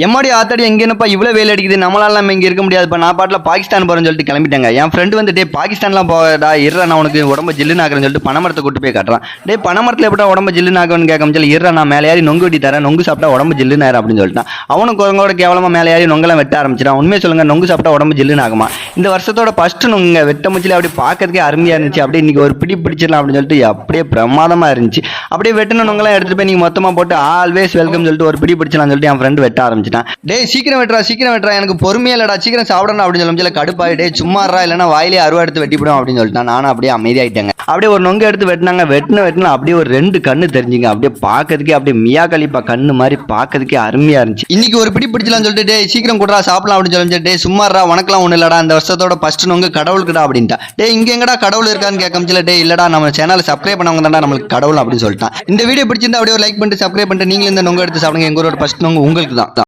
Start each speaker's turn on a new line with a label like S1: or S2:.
S1: எம்மாடி ஆத்தாடி எங்கேனப்பா இவ்வளோ வெயில் அடிக்குது, நம்மளால நம்ம இங்கே இருக்க முடியாதுப்பா, நான் பாட்டில் பாகிஸ்தான் போகிறேன்னு சொல்லிட்டு கிளம்பிட்டாங்க. என் ஃப்ரெண்டு வந்து டே பாகிஸ்தான்லாம் போடா இருறா, நான் உனக்கு உடம்பு ஜில்லுன்னு ஆக்குறேன்னு சொல்லிட்டு பனைமரத்தை கூட்டு போய் காட்டுறான். டே பனைமரத்தில் எப்படா உடம்பு ஜில்லுன்னு ஆகும்னு கேட்க முடியல, இருறா நான் மேலே ஏறி நொங்கு வெட்டி தரேன், நொங்கு சாப்பிட்டா உடம்பு ஜில்லுன்னு ஆயிரும் அப்படின்னு சொல்லிட்டான். அவனுக்கு குரங்கோட கேவலமாக மேலே ஏறி நொங்கெல்லாம் வெட்ட ஆரம்பிச்சிடான். உண்மையை சொல்லுங்க, நொங்கு சாப்பிட்டா உடம்பு ஜில்லுன்னு ஆகுமா? இந்த வருஷத்தோட ஃபர்ஸ்ட் நொங்க வெட்ட முச்சில அப்படி பார்க்கறதுக்கே அருமையாக இருந்துச்சு. அப்படியே இன்னைக்கு ஒரு பிடி பிடிச்சிடலாம் அப்படின்னு சொல்லிட்டு அப்படியே பிரமாதமாக இருந்துச்சு. அப்படியே வெட்டின நொங்கெல்லாம் எடுத்துட்டு போய் நீங்கள் மொத்தமாக போட்டு ஆல்வேஸ் வெல்கம் சொல்லிட்டு ஒரு பிடி பிடிச்சலாம்னு சொல்லிட்டு என் ஃப்ரெண்டு வெட்ட ஆரம்பிச்சிட்டான். டே சீக்கிரம் வெட்டுறா, எனக்கு பொறுமையா இல்லடா, சீக்கிரம் சாப்பிடணும் அப்படின்னு சொல்லி கடுப்பாயிட்டே சும்மாறா, இல்லைன்னா வாயிலே அருவா எடுத்து வெட்டிவிடும் அப்படின்னு சொல்லிட்டான். நானும் அப்படியே அமைதியாயிட்டேங்க. அப்படியே ஒரு நொங்க எடுத்து வெட்டினாங்க. வெட்டினா அப்படியே ஒரு 2 கண்ணு தெரிஞ்சுங்க. அப்படியே பார்க்கறதுக்கே அப்படியே மியா கலிப்பா கண்ணு மாதிரி பார்க்கறதுக்கே அருமையா இருந்துச்சு. இன்னைக்கு ஒரு பிடி பிடிச்சலாம்னு சொல்லிட்டு டே சீக்கிரம் கூடா சாப்பிடலாம் அப்படின்னு சொல்லி டே சும்மாறா, உனக்கெல்லாம் ஒண்ணு இல்லடா, இந்த வருஷத்தோட ஃபர்ஸ்ட் நொங்க கடவுளுக்குடா அப்படின்ட்டா. டே இங்க எங்கடா கடவுள் இருக்கான்னு கேட்க முடியல. டே இல்லடா, நம்ம சேனலை சப்ஸ்கிரைப் பண்ணவங்க தான்டா நம்மளுக்கு கடவுள் அப்படின்னு சொல்லிட்டான். இந்த வீடியோ பிடிச்சிருந்தா அப்படியே லைக் பண்ணிட்டு சப்ஸ்கிரைப் பண்ணிட்டு நீங்களும் இந்த நொங்க எடுத்து சாப்பிடுங்க. எங்களோட ஃபர்ஸ்ட் நொங்க உங்களுக்கு தான்.